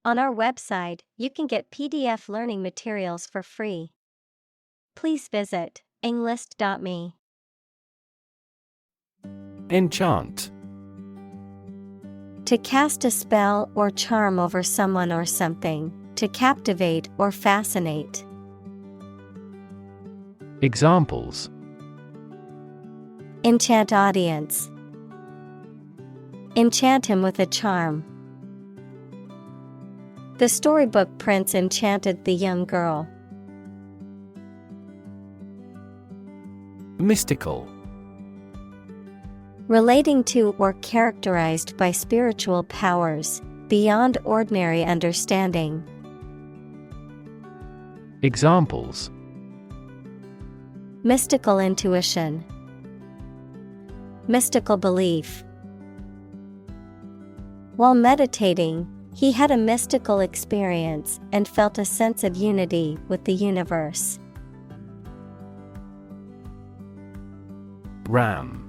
On our website, you can get PDF learning materials for free. Please visit englist.me. Enchant. To cast a spell or charm over someone or something, to captivate or fascinate. Examples: Enchant audience. Enchant him with a charm. The storybook prince enchanted the young girl. Mystical. Relating to or characterized by spiritual powers, beyond ordinary understanding. Examples: Mystical intuition. Mystical belief. While meditating, he had a mystical experience and felt a sense of unity with the universe. Ram.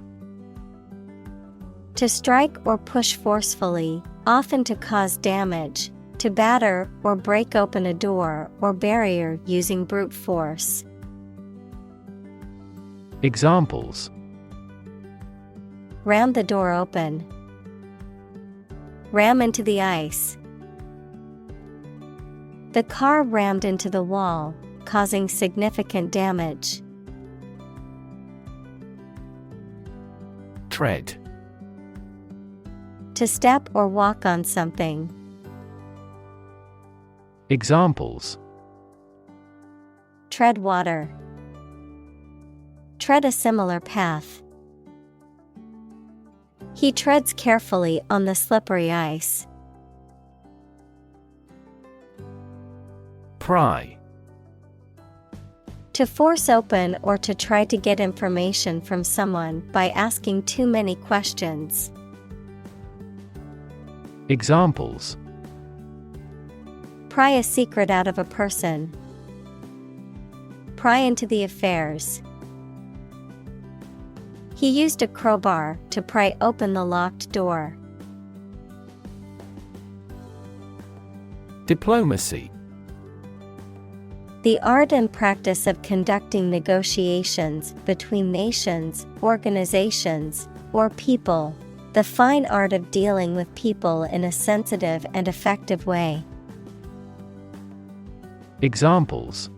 To strike or push forcefully, often to cause damage, to batter or break open a door or barrier using brute force. Examples: Ram the door open. Ram into the ice. The car rammed into the wall, causing significant damage. Tread. To step or walk on something. Examples: Tread water. Tread a similar path. He treads carefully on the slippery ice. Pry. To force open or to try to get information from someone by asking too many questions. Examples: Pry a secret out of a person. Pry into the affairs. He used a crowbar to pry open the locked door. Diplomacy. The art and practice of conducting negotiations between nations, organizations, or people. The fine art of dealing with people in a sensitive and effective way. Examples: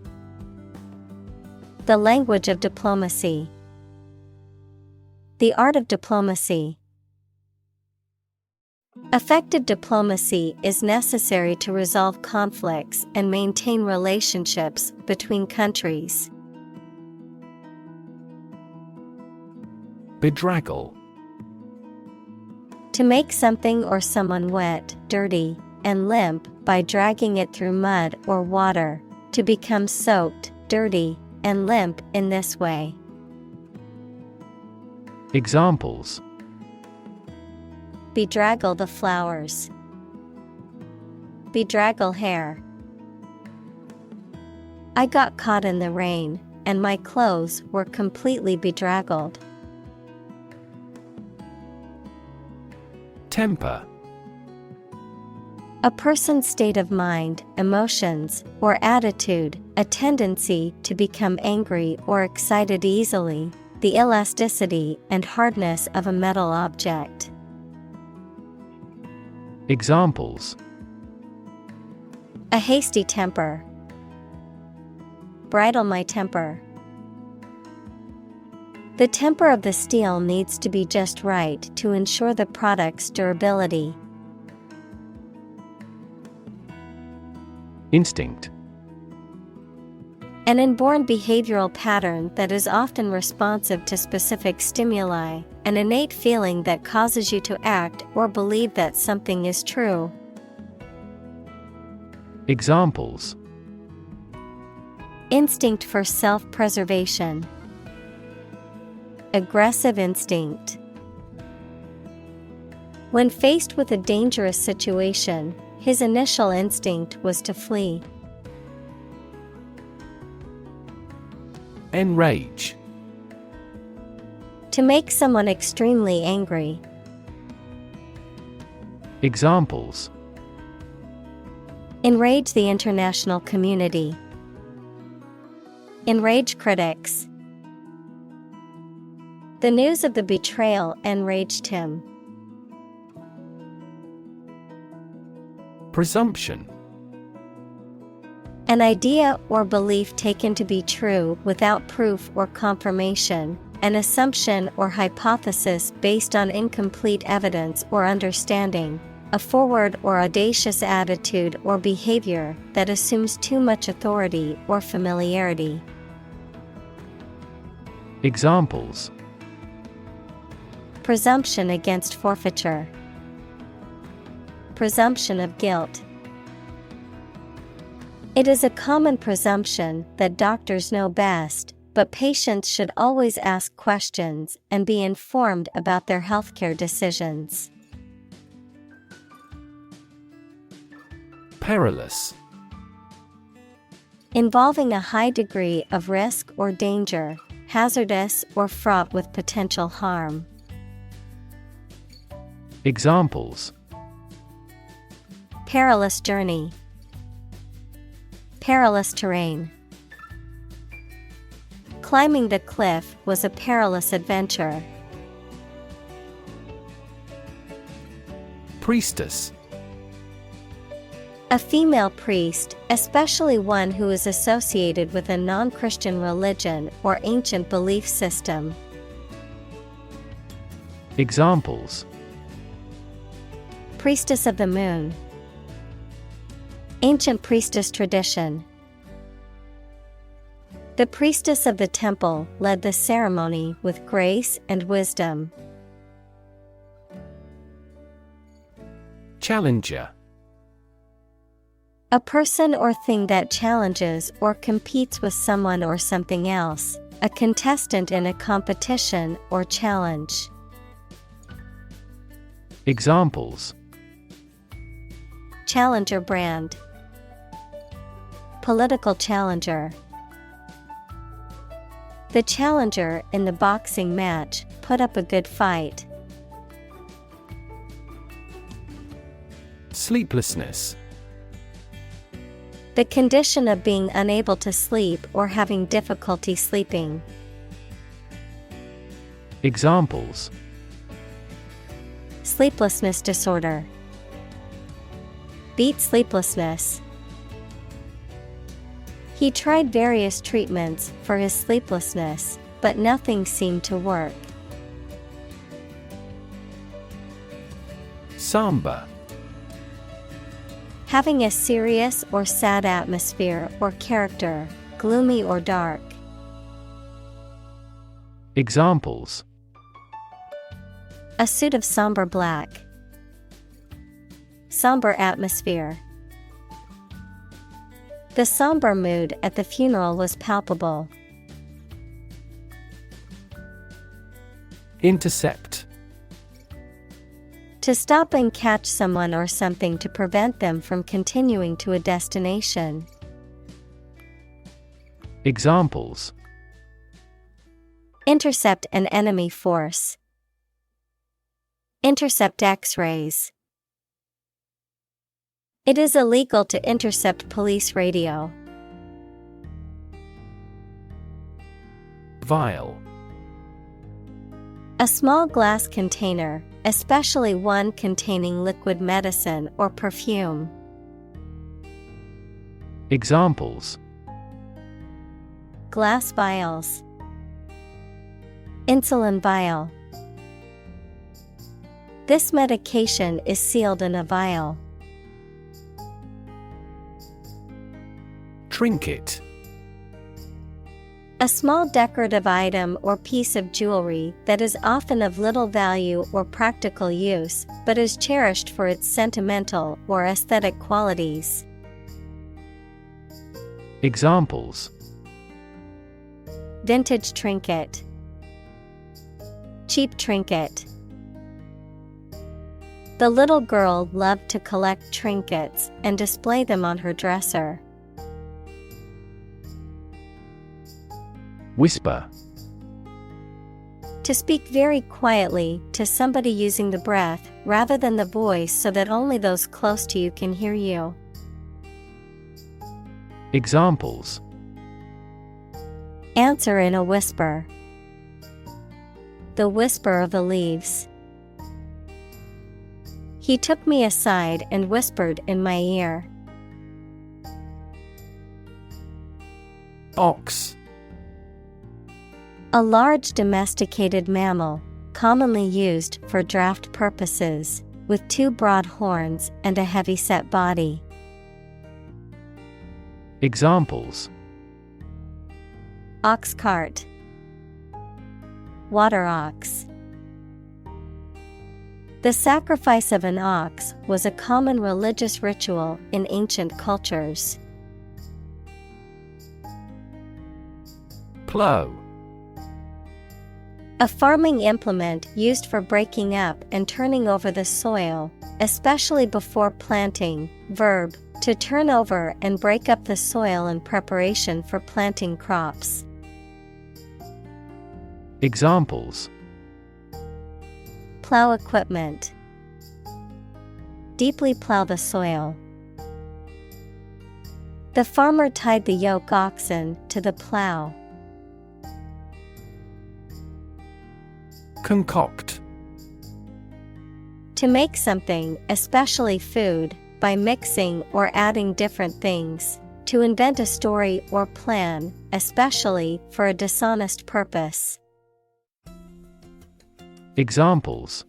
The language of diplomacy. The art of diplomacy. Effective diplomacy is necessary to resolve conflicts and maintain relationships between countries. Bedraggle. To make something or someone wet, dirty, and limp by dragging it through mud or water, to become soaked, dirty, and limp in this way. Examples: Bedraggle the flowers. Bedraggle hair. I got caught in the rain, and my clothes were completely bedraggled. Temper. A person's state of mind, emotions, or attitude, a tendency to become angry or excited easily, the elasticity and hardness of a metal object. Examples: A hasty temper. Bridle my temper. The temper of the steel needs to be just right to ensure the product's durability. Instinct. An inborn behavioral pattern that is often responsive to specific stimuli, an innate feeling that causes you to act or believe that something is true. Examples: Instinct for self-preservation. Aggressive instinct. When faced with a dangerous situation, his initial instinct was to flee. Enrage. To make someone extremely angry. Examples: Enrage the international community. Enrage critics. The news of the betrayal enraged him. Presumption. An idea or belief taken to be true without proof or confirmation, an assumption or hypothesis based on incomplete evidence or understanding, a forward or audacious attitude or behavior that assumes too much authority or familiarity. Examples: Presumption against forfeiture. Presumption of guilt. It is a common presumption that doctors know best, but patients should always ask questions and be informed about their healthcare decisions. Perilous. Involving a high degree of risk or danger, hazardous or fraught with potential harm. Examples: Perilous journey. Perilous terrain. Climbing the cliff was a perilous adventure. Priestess. A female priest, especially one who is associated with a non-Christian religion or ancient belief system. Examples: Priestess of the moon. Ancient priestess tradition. The priestess of the temple led the ceremony with grace and wisdom. Challenger. A person or thing that challenges or competes with someone or something else, a contestant in a competition or challenge. Examples: Challenger brand. Political challenger. The challenger in the boxing match put up a good fight. Sleeplessness. The condition of being unable to sleep or having difficulty sleeping. Examples: Sleeplessness disorder. Beat sleeplessness. He tried various treatments for his sleeplessness, but nothing seemed to work. Somber. Having a serious or sad atmosphere or character, gloomy or dark. Examples: A suit of somber black. Somber atmosphere. The somber mood at the funeral was palpable. Intercept. To stop and catch someone or something to prevent them from continuing to a destination. Examples: Intercept an enemy force. Intercept X-rays. It is illegal to intercept police radio. Vial. A small glass container, especially one containing liquid medicine or perfume. Examples: Glass vials. Insulin vial. This medication is sealed in a vial. Trinket. A small decorative item or piece of jewelry that is often of little value or practical use, but is cherished for its sentimental or aesthetic qualities. Examples: Vintage trinket. Cheap trinket. The little girl loved to collect trinkets and display them on her dresser. Whisper. To speak very quietly to somebody using the breath rather than the voice so that only those close to you can hear you. Examples: Answer in a whisper. The whisper of the leaves. He took me aside and whispered in my ear. Ox. A large domesticated mammal, commonly used for draft purposes, with two broad horns and a heavy-set body. Examples: Ox cart. Water ox. The sacrifice of an ox was a common religious ritual in ancient cultures. Plow. A farming implement used for breaking up and turning over the soil, especially before planting. Verb, to turn over and break up the soil in preparation for planting crops. Examples: Plow equipment. Deeply plow the soil. The farmer tied the yoke oxen to the plow. Concoct. To make something, especially food, by mixing or adding different things. To invent a story or plan, especially for a dishonest purpose. Examples: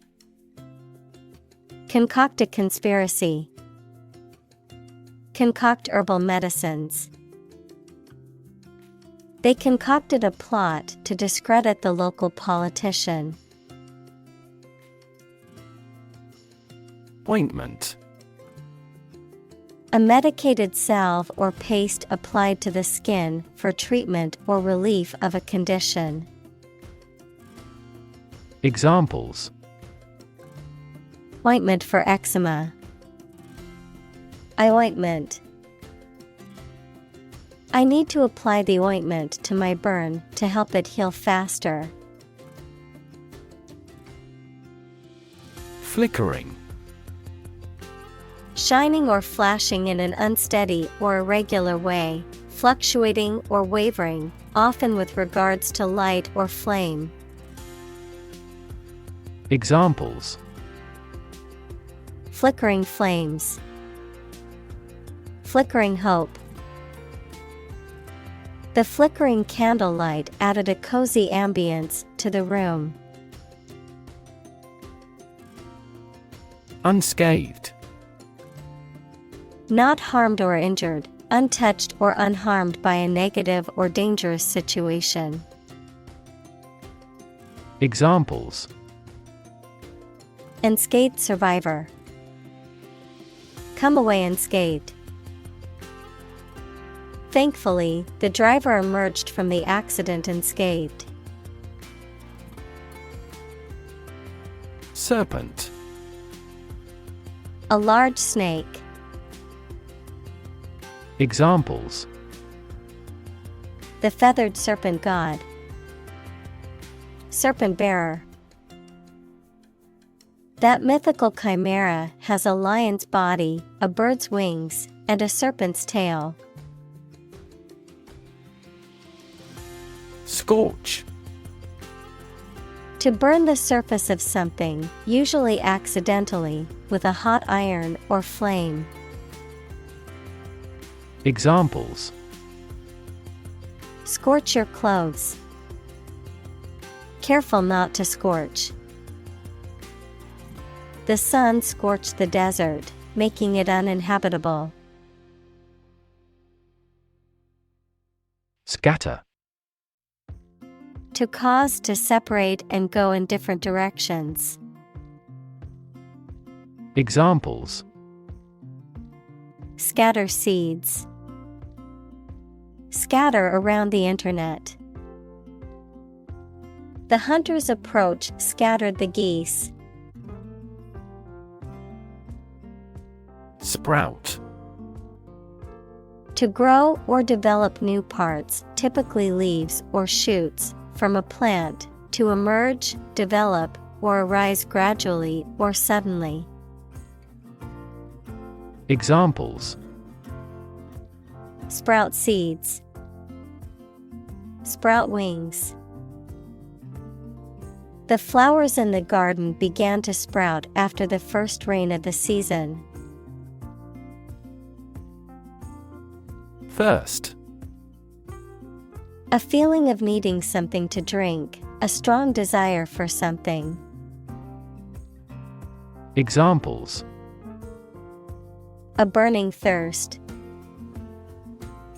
Concoct a conspiracy. Concoct herbal medicines. They concocted a plot to discredit the local politician. Ointment. A medicated salve or paste applied to the skin for treatment or relief of a condition. Examples: Ointment for eczema. Eye ointment. I need to apply the ointment to my burn to help it heal faster. Flickering. Shining or flashing in an unsteady or irregular way, fluctuating or wavering, often with regards to light or flame. Examples: Flickering flames. Flickering hope. The flickering candlelight added a cozy ambience to the room. Unscathed. Not harmed or injured, untouched or unharmed by a negative or dangerous situation. Examples: Unscathed survivor. Come away unscathed. Thankfully, the driver emerged from the accident unscathed. Serpent. A large snake. Examples: The feathered serpent god. Serpent bearer. That mythical chimera has a lion's body, a bird's wings, and a serpent's tail. Scorch. To burn the surface of something, usually accidentally, with a hot iron or flame. Examples: Scorch your clothes. Careful not to scorch. The sun scorched the desert, making it uninhabitable. Scatter. To cause to separate and go in different directions. Examples: Scatter seeds. Scatter around the internet. The hunter's approach scattered the geese. Sprout. To grow or develop new parts, typically leaves or shoots, from a plant, to emerge, develop, or arise gradually or suddenly. Examples: Sprout seeds. Sprout wings. The flowers in the garden began to sprout after the first rain of the season. Thirst. A feeling of needing something to drink, a strong desire for something. Examples: A burning thirst.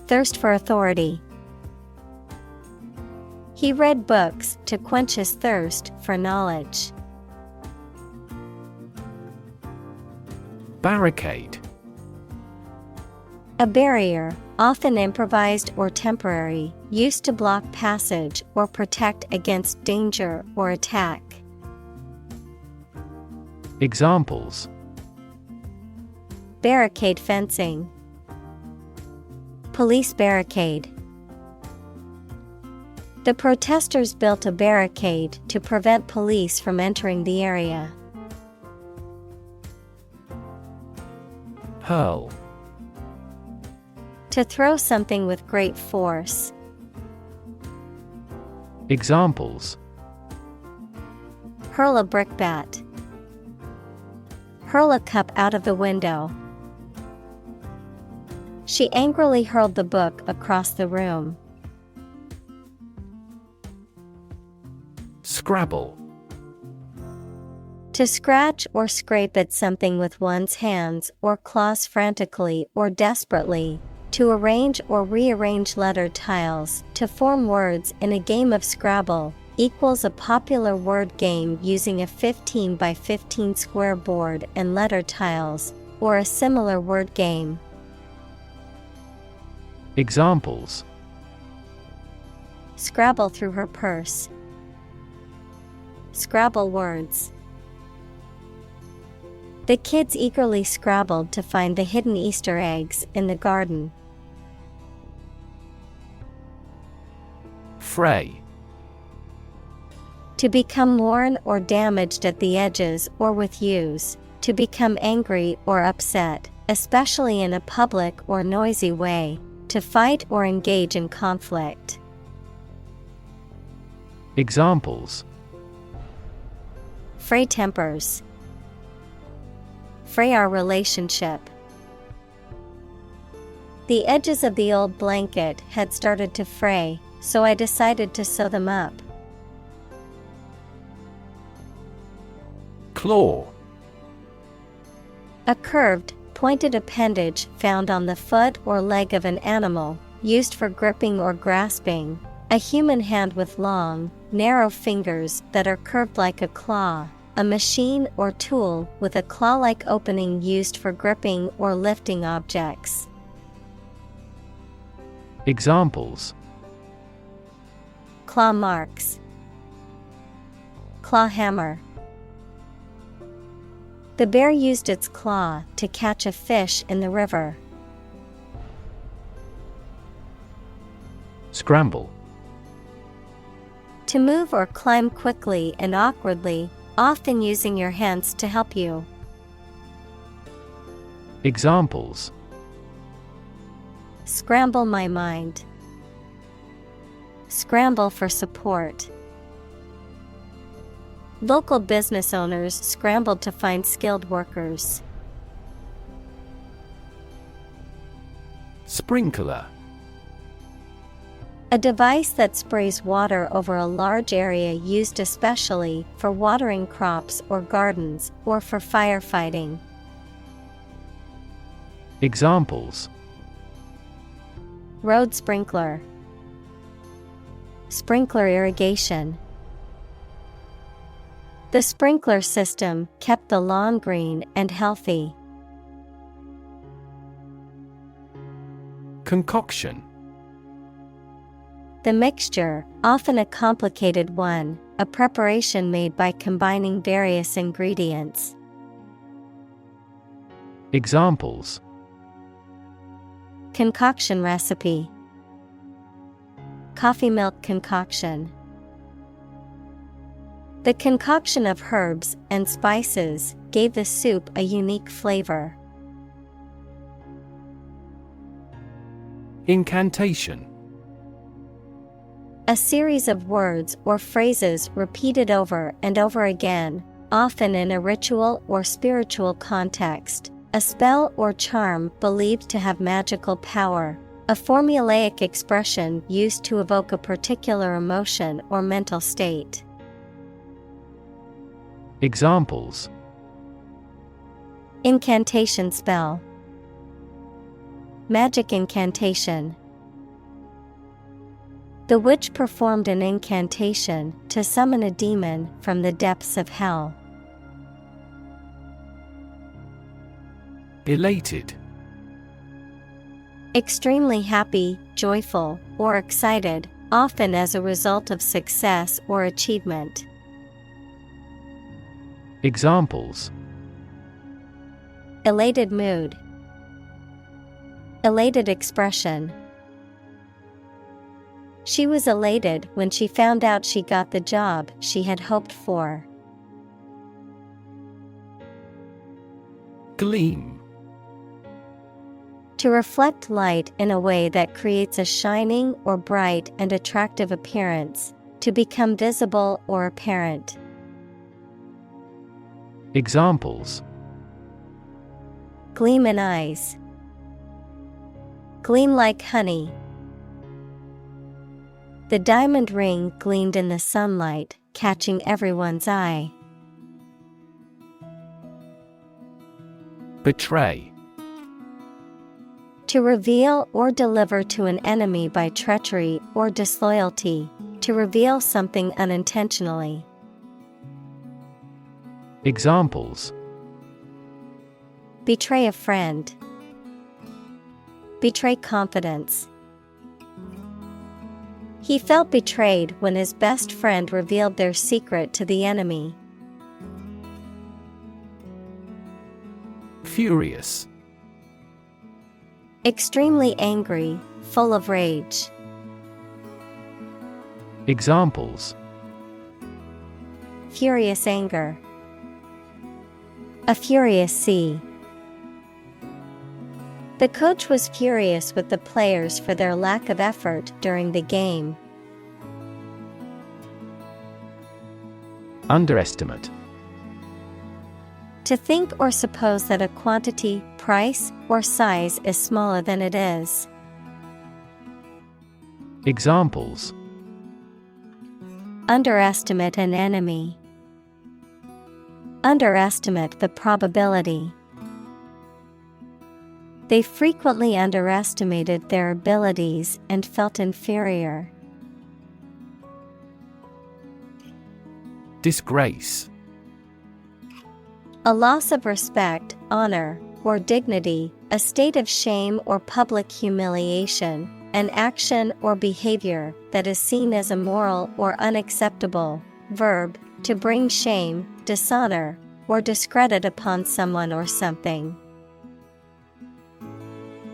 Thirst for authority. He read books to quench his thirst for knowledge. Barricade. A barrier, often improvised or temporary, used to block passage or protect against danger or attack. Examples: Barricade fencing. Police barricade. The protesters built a barricade to prevent police from entering the area. Hurl. To throw something with great force. Examples: Hurl a brickbat. Hurl a cup out of the window. She angrily hurled the book across the room. Scrabble. To scratch or scrape at something with one's hands or claws frantically or desperately. To arrange or rearrange letter tiles to form words in a game of Scrabble equals a popular word game using a 15 by 15 square board and letter tiles, or a similar word game. Examples: Scrabble through her purse. Scrabble words. The kids eagerly scrabbled to find the hidden Easter eggs in the garden. Fray. To become worn or damaged at the edges or with use, to become angry or upset, especially in a public or noisy way, to fight or engage in conflict. Examples: Fray tempers. Fray our relationship. The edges of the old blanket had started to fray, so I decided to sew them up. Claw. A curved, pointed appendage found on the foot or leg of an animal, used for gripping or grasping. A human hand with long, narrow fingers that are curved like a claw. A machine or tool with a claw-like opening used for gripping or lifting objects. Examples: Claw marks. Claw hammer. The bear used its claw to catch a fish in the river. Scramble. To move or climb quickly and awkwardly, often using your hands to help you. Examples: Scramble my mind. Scramble for support. Local business owners scrambled to find skilled workers. Sprinkler. A device that sprays water over a large area used especially for watering crops or gardens or for firefighting. Examples: Road sprinkler. Sprinkler irrigation. The sprinkler system kept the lawn green and healthy. Concoction. The mixture, often a complicated one, a preparation made by combining various ingredients. Examples: Concoction recipe. Coffee milk concoction. The concoction of herbs and spices gave the soup a unique flavor. Incantation. A series of words or phrases repeated over and over again, often in a ritual or spiritual context. A spell or charm believed to have magical power. A formulaic expression used to evoke a particular emotion or mental state. Examples: Incantation spell. Magic incantation. The witch performed an incantation to summon a demon from the depths of hell. Elated. Extremely happy, joyful, or excited, often as a result of success or achievement. Examples: Elated mood. Elated expression. She was elated when she found out she got the job she had hoped for. Gleam. To reflect light in a way that creates a shining or bright and attractive appearance, to become visible or apparent. Examples: Gleam in eyes. Gleam like honey. The diamond ring gleamed in the sunlight, catching everyone's eye. Betray. To reveal or deliver to an enemy by treachery or disloyalty, to reveal something unintentionally. Examples: Betray a friend. Betray confidence. He felt betrayed when his best friend revealed their secret to the enemy. Furious. Extremely angry, full of rage. Examples: Furious anger. A furious sea. The coach was furious with the players for their lack of effort during the game. Underestimate. To think or suppose that a quantity, price, or size is smaller than it is. Examples: Underestimate an enemy. Underestimate the probability. They frequently underestimated their abilities and felt inferior. Disgrace. A loss of respect, honor, or dignity, a state of shame or public humiliation, an action or behavior that is seen as immoral or unacceptable. Verb, to bring shame, dishonor, or discredit upon someone or something.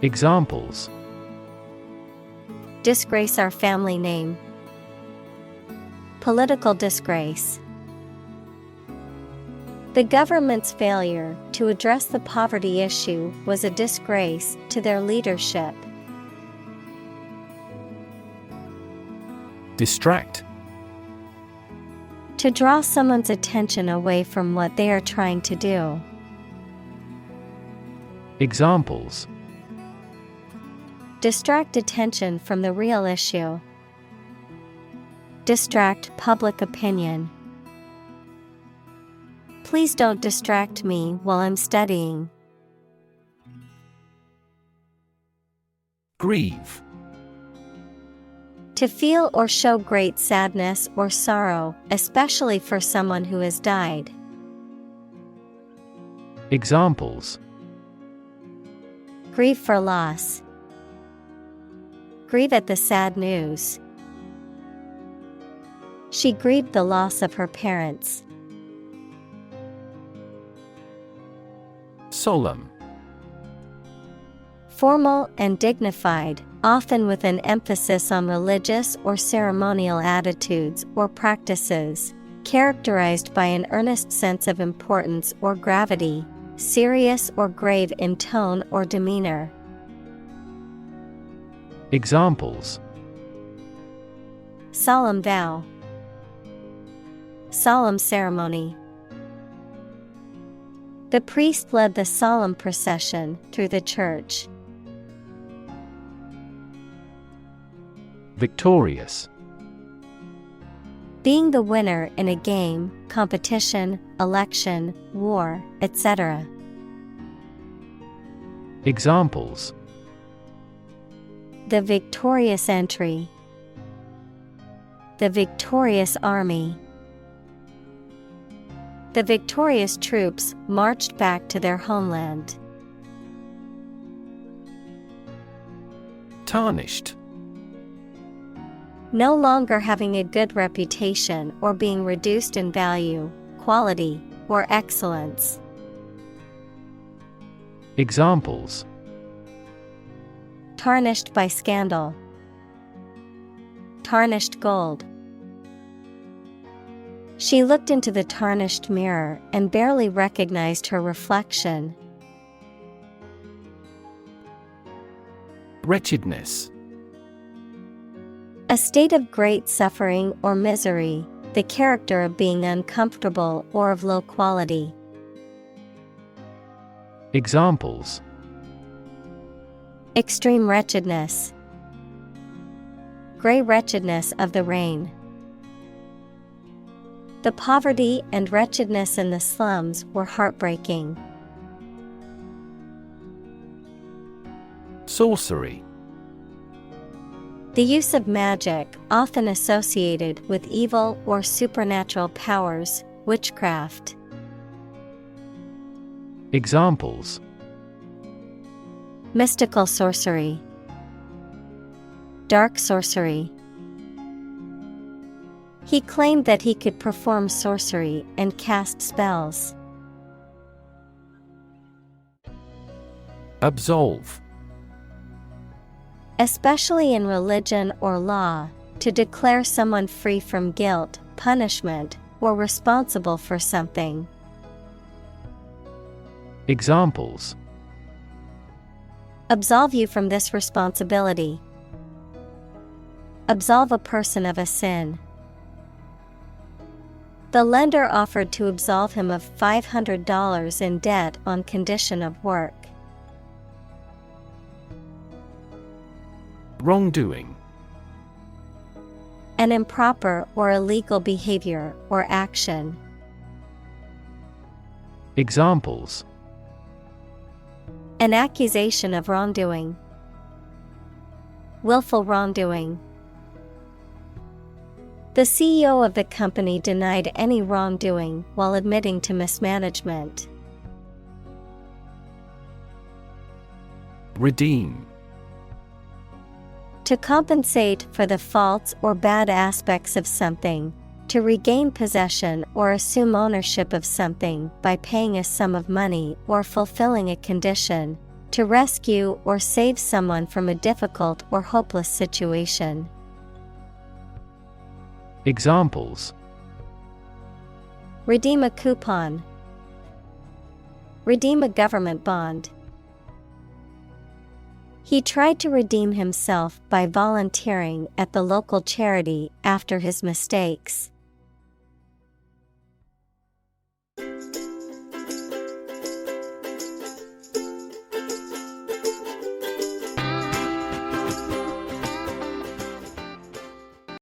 Examples: Disgrace our family name. Political disgrace. The government's failure to address the poverty issue was a disgrace to their leadership. Distract. To draw someone's attention away from what they are trying to do. Examples: Distract attention from the real issue. Distract public opinion. Please don't distract me while I'm studying. Grieve. To feel or show great sadness or sorrow, especially for someone who has died. Examples: Grieve for loss. Grieve at the sad news. She grieved the loss of her parents. Solemn. Formal and dignified, often with an emphasis on religious or ceremonial attitudes or practices, characterized by an earnest sense of importance or gravity, serious or grave in tone or demeanor. Examples: solemn vow, solemn ceremony. The priest led the solemn procession through the church. Victorious. Being the winner in a game, competition, election, war, etc. Examples: the victorious entry, the victorious army. The victorious troops marched back to their homeland. Tarnished. No longer having a good reputation or being reduced in value, quality, or excellence. Examples: tarnished by scandal, tarnished gold. She looked into the tarnished mirror and barely recognized her reflection. Wretchedness. A state of great suffering or misery, the character of being uncomfortable or of low quality. Examples: extreme wretchedness, gray wretchedness of the rain. The poverty and wretchedness in the slums were heartbreaking. Sorcery. The use of magic, often associated with evil or supernatural powers, witchcraft. Examples: mystical sorcery, dark sorcery. He claimed that he could perform sorcery and cast spells. Absolve. Especially in religion or law, to declare someone free from guilt, punishment, or responsible for something. Examples: absolve you from this responsibility. Absolve a person of a sin. The lender offered to absolve him of $500 in debt on condition of work. Wrongdoing. An improper or illegal behavior or action. Examples: an accusation of wrongdoing, willful wrongdoing. The CEO of the company denied any wrongdoing while admitting to mismanagement. Redeem. To compensate for the faults or bad aspects of something, to regain possession or assume ownership of something by paying a sum of money or fulfilling a condition, to rescue or save someone from a difficult or hopeless situation. Examples: redeem a coupon, redeem a government bond. He tried to redeem himself by volunteering at the local charity after his mistakes.